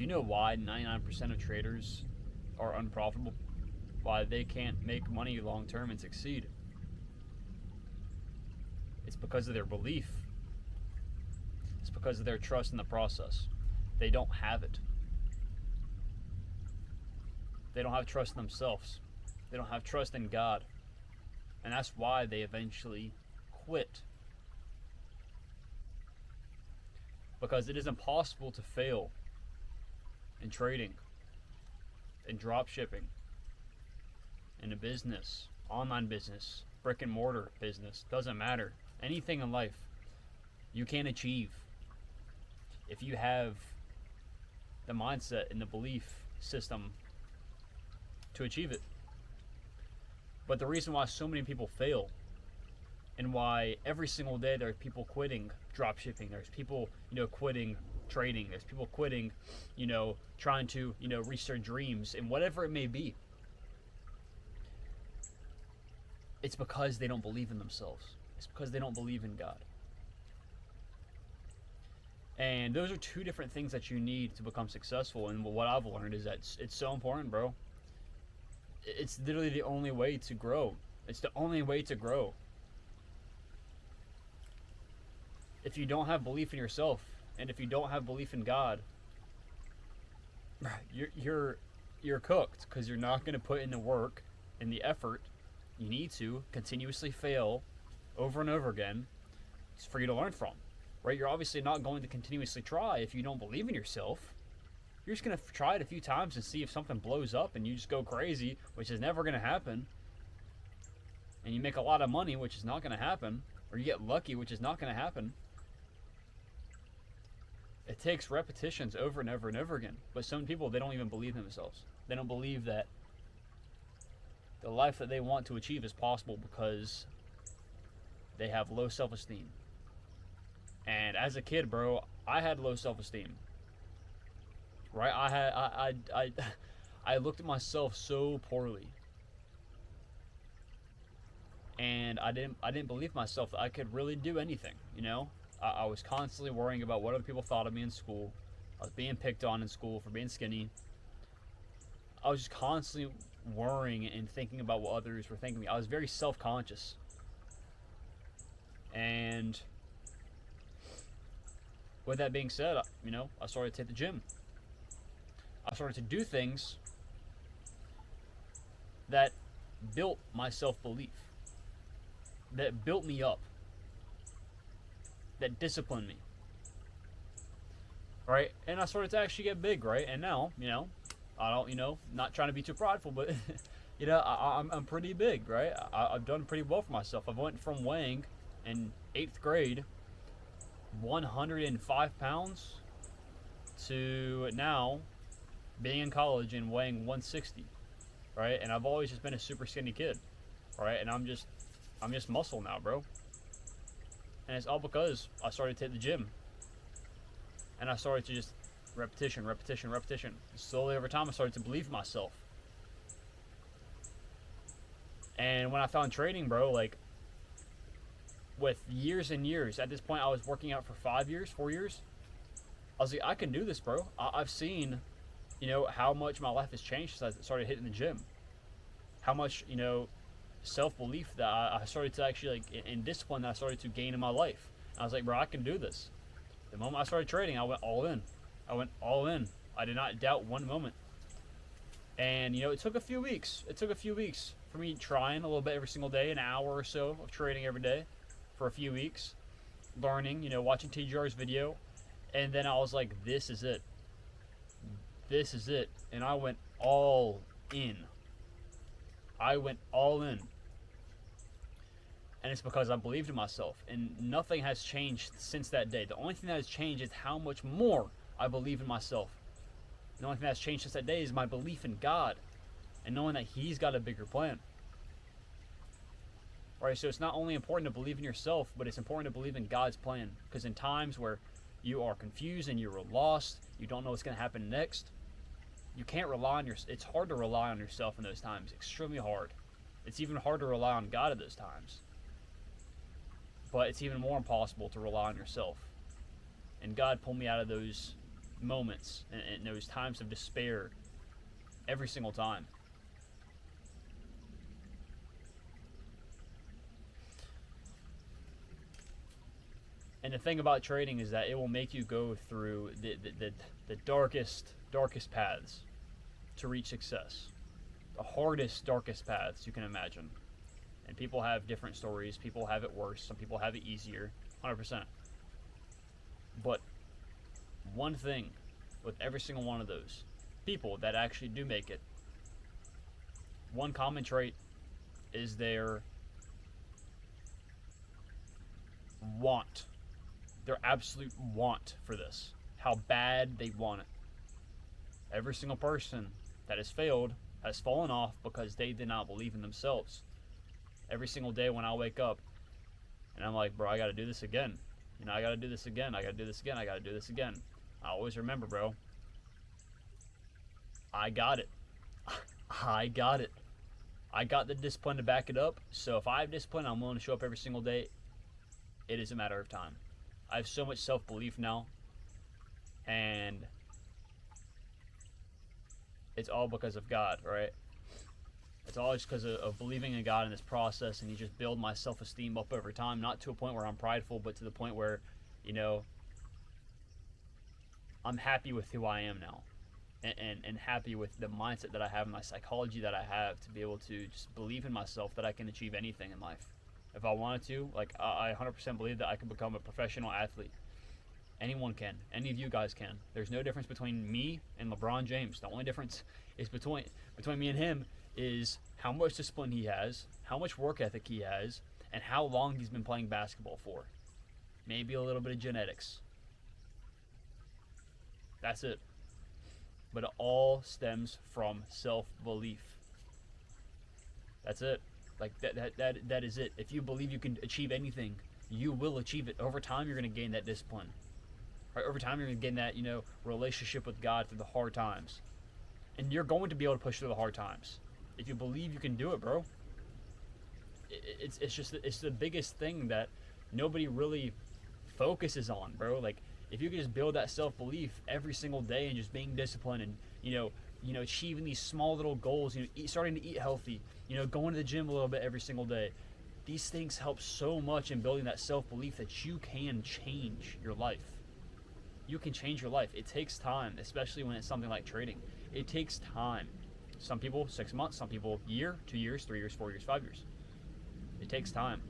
Do you know why 99% of traders are unprofitable? Why they can't make money long term and succeed? It's because of their belief. It's because of their trust in the process. They don't have it. They don't have trust in themselves. They don't have trust in God. And that's why they eventually quit. Because it is impossible to fail in trading, in drop shipping, in a business, online business, brick and mortar business, doesn't matter. Anything in life you can achieve if you have the mindset and the belief system to achieve it. But the reason why so many people fail, and why every single day there are people quitting drop shipping, there's people, quitting trading, there's people quitting, trying to, reach their dreams and whatever it may be. It's because they don't believe in themselves. It's because they don't believe in God. And those are two different things that you need to become successful. And what I've learned is that it's so important, bro. It's literally the only way to grow. It's the only way to grow. If you don't have belief in yourself, and if you don't have belief in God, you're cooked, because you're not going to put in the work and the effort you need to continuously fail over and over again for you to learn from, right? You're obviously not going to continuously try if you don't believe in yourself. You're just going to try it a few times and see if something blows up and you just go crazy, which is never going to happen. And you make a lot of money, which is not going to happen. Or you get lucky, which is not going to happen. It takes repetitions over and over and over again. But some people, they don't even believe in themselves. They don't believe that the life that they want to achieve is possible because they have low self-esteem. And as a kid, bro, I had low self-esteem. Right? I looked at myself so poorly. And I didn't believe myself that I could really do anything, I was constantly worrying about what other people thought of me in school. I was being picked on in school for being skinny. I was just constantly worrying and thinking about what others were thinking of me. I was very self-conscious. And with that being said, I started to hit the gym. I started to do things that built my self-belief, that built me up, that disciplined me, right? And I started to actually get big, right? And now, I don't, not trying to be too prideful, but, I'm pretty big, right? I've done pretty well for myself. I went from weighing in 8th grade 105 pounds to now being in college and weighing 160, right? And I've always just been a super skinny kid, right? And I'm just muscle now, bro. And it's all because I started to hit the gym. And I started to just repetition. Slowly over time, I started to believe in myself. And when I found trading, bro, like, with years and years, at this point I was working out for 4 years. I was like, I can do this, bro. I've seen, how much my life has changed since I started hitting the gym. How much, self-belief that I started to actually, and discipline that I started to gain in my life. And I was like, bro, I can do this. The moment I started trading, I went all in. I did not doubt one moment. And, it took a few weeks. For me trying a little bit every single day, an hour or so of trading every day for a few weeks. Learning, watching TGR's video. And then I was like, this is it. And I went all in. And it's because I believed in myself. And nothing has changed since that day. The only thing that has changed is how much more I believe in myself. The only thing that's changed since that day is my belief in God and knowing that He's got a bigger plan. Right, so it's not only important to believe in yourself, but it's important to believe in God's plan. Because in times where you are confused and you're lost, you don't know what's going to happen next, you can't rely on it's hard to rely on yourself in those times. Extremely hard. It's even hard to rely on God at those times. But it's even more impossible to rely on yourself. And God pulled me out of those moments and those times of despair every single time. And the thing about trading is that it will make you go through the darkest paths to reach success. The hardest, darkest paths you can imagine. And people have different stories. People have it worse. Some people have it easier. 100%. But one thing with every single one of those people that actually do make it, one common trait is their want. Their absolute want for this. How bad they want it. Every single person that has failed has fallen off because they did not believe in themselves. Every single day when I wake up and I'm like, bro, I gotta do this again. I gotta do this again. I gotta do this again. I gotta do this again. I always remember, bro, I got it. I got it. I got the discipline to back it up. So if I have discipline, I'm willing to show up every single day. It is a matter of time. I have so much self-belief now, and it's all because of God, right? It's all just because of believing in God in this process, and He just build my self-esteem up over time, not to a point where I'm prideful, but to the point where, I'm happy with who I am now, and happy with the mindset that I have, and my psychology that I have to be able to just believe in myself that I can achieve anything in life. If I wanted to, I 100% believe that I could become a professional athlete. Anyone can. Any of you guys can. There's no difference between me and LeBron James. The only difference is between me and him is how much discipline he has, how much work ethic he has, and how long he's been playing basketball for. Maybe a little bit of genetics. That's it. But it all stems from self-belief. That's it. That is it. If you believe you can achieve anything, you will achieve it. Over time, you're going to gain that discipline. Right? Over time, you're going to gain that, relationship with God through the hard times. And you're going to be able to push through the hard times. If you believe you can do it, bro. It's the biggest thing that nobody really focuses on, bro. If you can just build that self-belief every single day and just being disciplined and, achieving these small little goals, starting to eat healthy, going to the gym a little bit every single day. These things help so much in building that self-belief that you can change your life. You can change your life. It takes time, especially when it's something like trading. It takes time. Some people 6 months, some people a year, 2 years, 3 years, 4 years, 5 years. It takes time.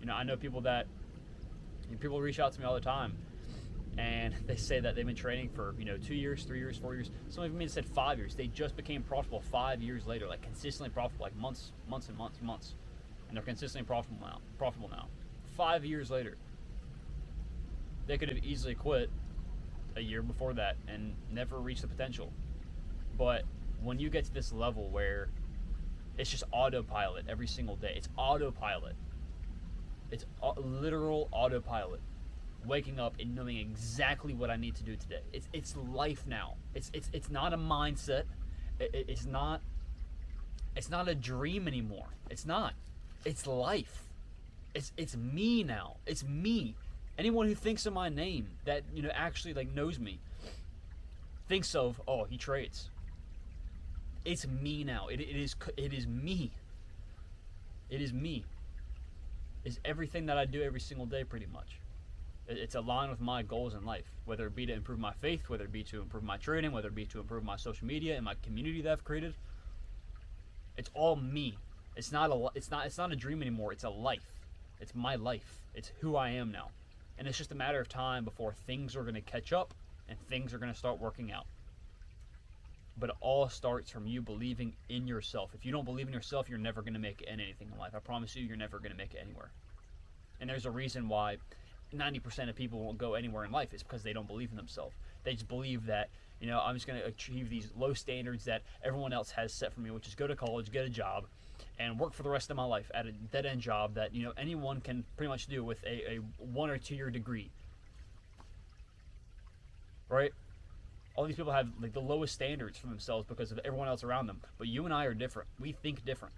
I know people reach out to me all the time, and they say that they've been training for 2 years, 3 years, 4 years. Some of them even said 5 years. They just became profitable 5 years later, consistently profitable, months and months, and they're consistently profitable now. 5 years later, they could have easily quit a year before that and never reached the potential. But when you get to this level where it's just autopilot every single day, it's autopilot. It's literal autopilot. Waking up and knowing exactly what I need to do today. It's life now. It's not a mindset. It's not a dream anymore. It's not. It's life. It's me now. It's me. Anyone who thinks of my name that actually knows me thinks of, oh, he trades. It's me now. It is me. It is me. It's everything that I do every single day, pretty much. It's aligned with my goals in life, whether it be to improve my faith, whether it be to improve my trading, whether it be to improve my social media and my community that I've created. It's all me. It's not a dream anymore. It's a life. It's my life. It's who I am now. And it's just a matter of time before things are going to catch up and things are going to start working out. But it all starts from you believing in yourself. If you don't believe in yourself, you're never going to make it in anything in life. I promise you, you're never going to make it anywhere. And there's a reason why 90% of people won't go anywhere in life. It's because they don't believe in themselves. They just believe that, I'm just going to achieve these low standards that everyone else has set for me, which is go to college, get a job, and work for the rest of my life at a dead-end job that, anyone can pretty much do with a 1 or 2 year degree. Right? All these people have the lowest standards for themselves because of everyone else around them. But you and I are different. We think different.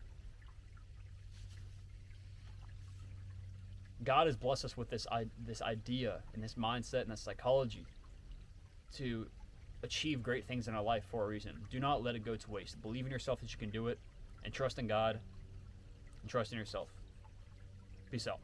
God has blessed us with this idea and this mindset and this psychology to achieve great things in our life for a reason. Do not let it go to waste. Believe in yourself that you can do it, and trust in God, and trust in yourself. Peace out.